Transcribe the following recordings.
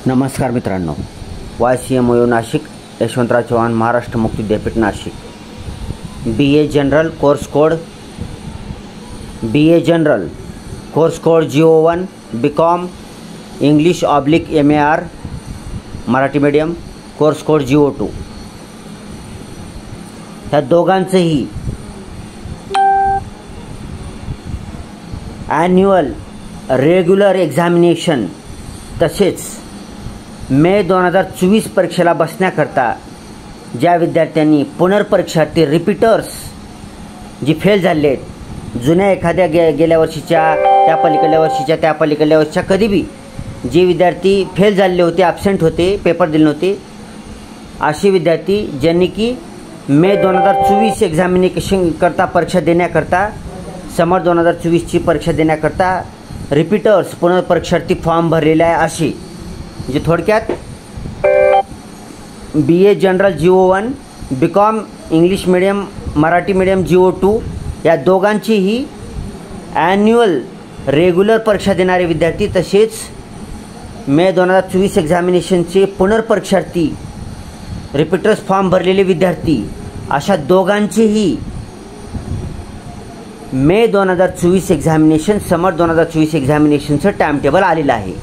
नमस्कार मित्रांनो, YCMO नाशिक, यशवंतराव चव्हाण महाराष्ट्र मुक्त विद्यापीठ Nashik. BA general course code GO1, BCom English /MAR Marathi medium course code GO2. ह्या दोघांचंही ॲन्युअल रेग्युलर एक्झामिनेशन तसेच मे 2024 परीक्षेला बसण्याकरता ज्या विद्यार्थ्यांनी पुनर्परीक्षार्थी रिपीटर्स जी फेल झाले आहेत, जुन्या एखाद्या गेल्या वर्षीच्या त्या पलीकडल्या वर्षीच्या कधी बी जे विद्यार्थी फेल झालेले होते, ॲब्सेंट होते, पेपर दिले नव्हते, असे विद्यार्थी ज्यांनी की मे 2024 एक्झामिनेशन करता परीक्षा देण्याकरता समर 2024ची परीक्षा देण्याकरता रिपीटर्स पुनर्परीक्षार्थी फॉर्म भरलेले आहे. अशी म्हणजे थोडक्यात BA general GO1, BCom English medium Marathi medium GO2 या दोघांचीही ॲन्युअल रेग्युलर परीक्षा देणारे विद्यार्थी तसेच मे 2024 एक्झामिनेशनचे पुनर्परीक्षार्थी रिपीटर्स फॉर्म भरलेले विद्यार्थी अशा दोघांचेही मे 2024 एक्झामिनेशन समर 2024 एक्झामिनेशनचं टाइम टेबल आलेलं आहे.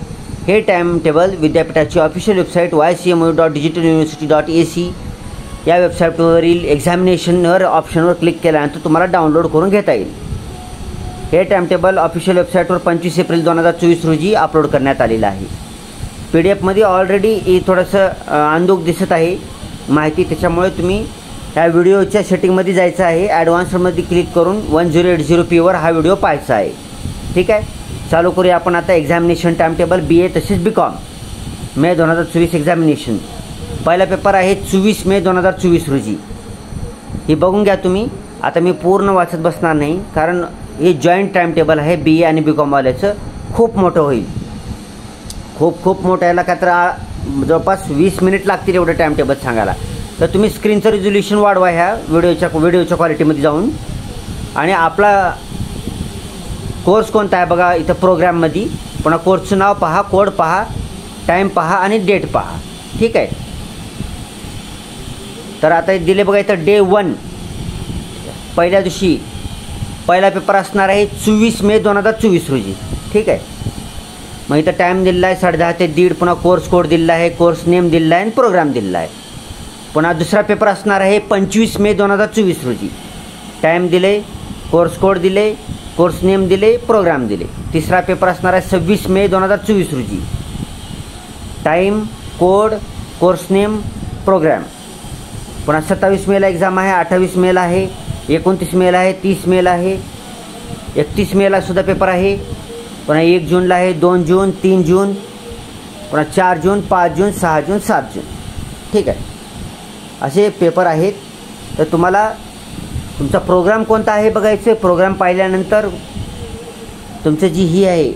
हे टाइम टेबल विद्यापीठाची ऑफिशियल वेबसाईट ycmo.digitaluniversity.ac या वेबसाईटवरील एक्झामिनेशनवर ऑप्शनवर क्लिक केल्यानंतर तुम्हाला डाउनलोड करून घेता येईल. हे टाइम टेबल ऑफिशियल वेबसाईटवर 25 एप्रिल 2024 रोजी अपलोड करण्यात आलेलं आहे. PDF ऑलरेडी थोडंसं अंदोक दिसत आहे माहिती, त्याच्यामुळे तुम्ही ह्या व्हिडिओच्या सेटिंगमध्ये जायचं आहे. ॲडव्हान्समध्ये क्लिक करून 1080p हा व्हिडिओ पाहायचा आहे. ठीक आहे, चालू करूया आपण आता एक्झामिनेशन टाइम टेबल BA तसेच BCom मे 2024 एक्झामिनेशन. पहिला पेपर आहे 24 मे 2024 रोजी. हे बघून घ्या तुम्ही. आता मी पूर्ण वाचत बसणार नाही कारण हे जॉईंट टाइम टेबल आहे BA आणि BCom वाल्याचं. खूप मोठं होईल, खूप मोठं याला का तर जवळपास 20 मिनिट लागतील एवढं टाइम टेबल सांगायला. तर तुम्ही स्क्रीनचं रिझोल्युशन वाढवा ह्या व्हिडिओच्या क्वालिटीमध्ये जाऊन, आणि आपला कोर्स कोणता आहे बघा इथं प्रोग्राममध्ये. पुन्हा कोर्सचं नाव पहा, कोड पहा, टाईम पहा आणि डेट पहा. ठीक आहे, तर आता दिले बघा इथं डे 1 पहिल्या दिवशी पहिला पेपर असणार आहे 24 मे 2024 रोजी. ठीक आहे, मग इथं टाईम दिलेला आहे 10:30 ते 1:30. पुन्हा कोर्स कोड दिलेला आहे, कोर्स नेम दिलेला आहे आणि प्रोग्राम दिलेला आहे. पुन्हा दुसरा पेपर असणार आहे 25 मे 2024 रोजी. टाईम दिले, कोर्स कोड दिले, कोर्स नेम दिले, प्रोग्राम दिले. तिसरा पेपर असणार आहे 26 मे 2024 रोजी. Time, code, course name, program. पुन्हा 27 मेला एक्झाम आहे, 28 मेला आहे, 29 मेला आहे, 30 मेला आहे, 31 मेला सुद्धा पेपर आहे. पुन्हा 1 जूनला आहे, 2 जून, 3 जून, पुन्हा 4 जून, 5 जून, 6 जून, 7 जून. ठीक आहे, असे पेपर आहेत. तर तुम्हाला तुमचा प्रोग्राम कोणता आहे बघायचं. प्रोग्राम पाहिल्यानंतर तुमचं जी ही आहे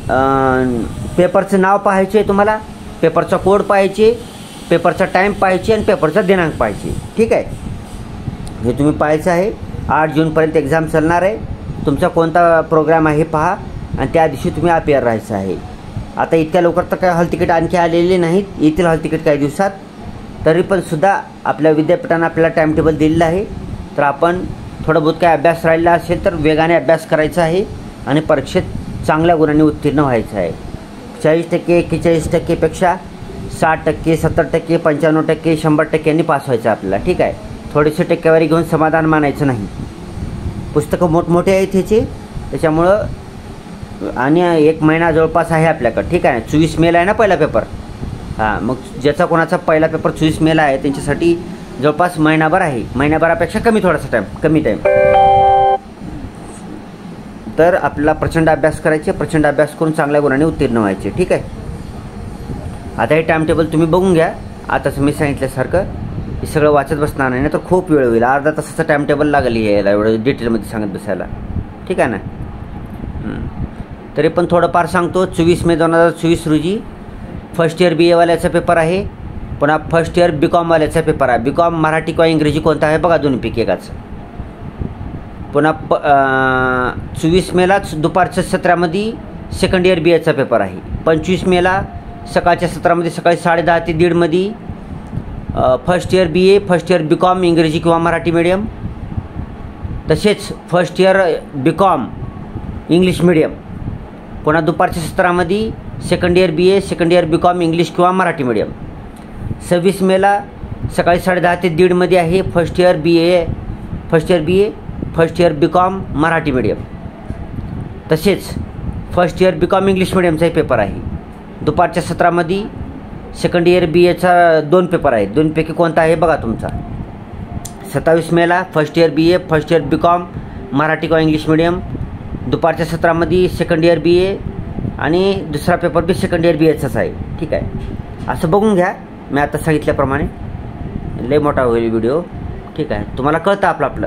पेपरचं नाव पाहायचे, तुम्हाला पेपरचा कोड पाहायचे, पेपरचा टाईम पाहायचे आणि पेपरचा दिनांक पाहायचे. ठीक आहे, हे तुम्ही पाहायचं आहे. 8 जूनपर्यंत एक्झाम चालणार आहे. तुमचा कोणता प्रोग्राम आहे पहा आणि त्या दिवशी तुम्ही अपिअर राहायचं आहे. आता इतक्या लवकर तर काय हॉल तिकीट आणखी आलेले नाहीत, येतील हॉल तिकीट काही दिवसात. तरी पण सुद्धा आपल्या विद्यापीठानं आपल्याला टाइम टेबल दिलेलं आहे. तर आपण थोडं बहुत काय अभ्यास राहिला असेल तर वेगाने अभ्यास करायचा आहे आणि परीक्षेत चांगल्या गुणांनी उत्तीर्ण व्हायचं आहे. 40%, 41%पेक्षा 60%, 70%, 95%, 100% पास व्हायचं आपल्याला. ठीक आहे, थोडीशी टक्केवारी घेऊन समाधान मानायचं नाही. पुस्तकं मोठमोठे आहेत ह्याचे, त्याच्यामुळं आणि 1 महिना जवळपास आहे आपल्याकडं. ठीक आहे, 24 मेला आहे ना पहिला पेपर. हां, मग ज्याचा कोणाचा पहिला पेपर 24 मेला आहे त्यांच्यासाठी जवळपास महिनाभर आहे, महिनाभरापेक्षा थोडासा कमी टाईम. तर आपल्याला प्रचंड अभ्यास करायचे, प्रचंड अभ्यास करून चांगल्या गुणांनी उत्तीर्ण व्हायचे. ठीक आहे, आता हे टाइम टेबल तुम्ही बघून घ्या. आता मी सांगितल्यासारखं हे सगळं वाचत बसणार नाही ना, तर खूप वेळ होईल. अर्धा तासाचं टाइम टेबल लागेल यायला एवढं डिटेलमध्ये सांगत बसायला. ठीक आहे ना. तरी पण थोडंफार सांगतो. 24 मे 2024 रोजी फर्स्ट इयर BA वाल्याचा पेपर आहे. पुन्हा फर्स्ट इयर BCom वाल्याचा पेपर आहे. BCom मराठी किंवा इंग्रजी कोणता आहे बघा, दोन्हीपैकी एकाच. पुन्हा 24 मेलाच दुपारच्या सत्रामध्ये सेकंड इयर BAचा पेपर आहे. 25 मेला सकाळच्या सत्रामध्ये सकाळी 10:30 ते 1:30 मध्ये first year BA, first year BCom इंग्रजी किंवा मराठी मीडियम, तसेच first year BCom English medium. पुन्हा दुपारच्या सत्रामध्ये second year BA, second year BCom English किंवा मराठी मीडियम. 26 मेला सकाळी 10:30 ते 1:30 मध्ये आहे first year BA, first year BCom Marathi medium. तसेच फर्स्ट इयर BCom इंग्लिश मीडियमचाही पेपर आहे. दुपारच्या सत्रामध्ये सेकंड इयर BAचा 2 पेपर आहेत. दोनपैकी कोणता आहे बघा तुमचा. 27 मेला first year BA, first year BCom Marathi किंवा इंग्लिश मीडियम. दुपारच्या सत्रामध्ये सेकंड इयर BA आणि दुसरा पेपर बी सेकंड इयर BAचाच आहे. ठीक आहे, असं बघून घ्या. मी आता सांगितल्याप्रमाणे लय मोठा होईल व्हिडिओ. ठीक आहे, तुम्हाला कळतं आपलं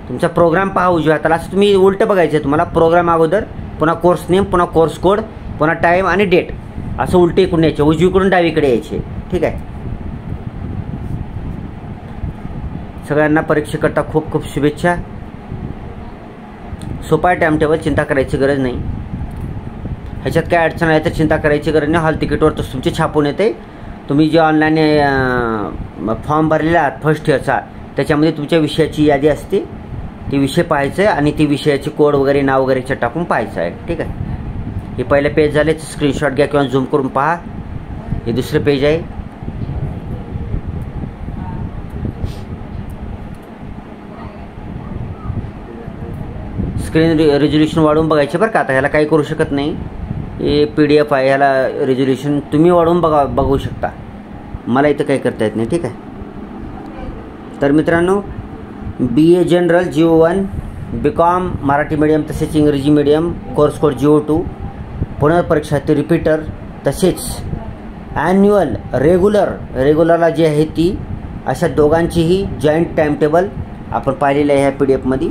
तुमचा प्रोग्राम पहा उजव्या हाताला. असं तुम्ही उलटं बघायचं आहे तुम्हाला. प्रोग्राम अगोदर, पुन्हा कोर्स नेम, पुन्हा कोर्स कोड, पुन्हा टाईम आणि डेट, असं उलटे इकडून यायचे, उजवीकडून डावीकडे यायचे. ठीक आहे, सगळ्यांना परीक्षेकरता खूप खूप शुभेच्छा. सोपा टाइम टेबल, चिंता करायची गरज नाही. ह्याच्यात काय अडचण आहे तर चिंता करायची गरज नाही. हॉल तिकीटवर तसं तुमचे छापून येते. तुम्ही जे ऑनलाईन फॉर्म भरलेला आहात फर्स्ट इयरचा, त्याच्यामध्ये तुमच्या विषयाची यादी असते. ती विषय पाहायचं आहे आणि ती विषयाची कोड वगैरे नाव वगैरे याच्यात टाकून पाहायचं आहे. ठीक आहे, हे पहिलं पेज झाले, स्क्रीनशॉट घ्या किंवा झूम करून पहा. हे दुसरं पेज आहे. स्क्रीन रेझोल्युशन वाढवून बघायचे बरं का. आता ह्याला काही करू शकत नाही. हे PDF आहे, ह्याला रेझोल्युशन तुम्ही वाढवून बघू शकता. मला इथं काही करता येत नाही. ठीक आहे, तर मित्रांनो BA general GO1, BCom Marathi medium तसेच इंग्रजी मीडियम कोर्स कोड GO2, पुनर्परीक्षा ते रिपीटर, तसेच ॲन्युअल रेग्युलरला जी आहे ती, अशा दोघांचीही जॉईंट टाईम टेबल आपण पाहिलेलं आहे ह्या PDF मध्ये.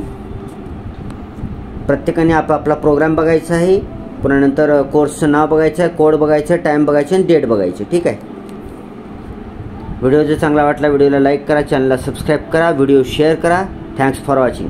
प्रत्येकाने आपला प्रोग्राम बघायचा आहे. पुन्हा नंतर कोर्सचं नाव बघायचं आहे, कोड बघायचं आहे, टाईम बघायचं आणि डेट बघायची. ठीक आहे, व्हिडिओ जर चांगला वाटला व्हिडिओला लाईक करा, चॅनलला सबस्क्राईब करा, व्हिडिओ शेअर करा. Thanks for watching.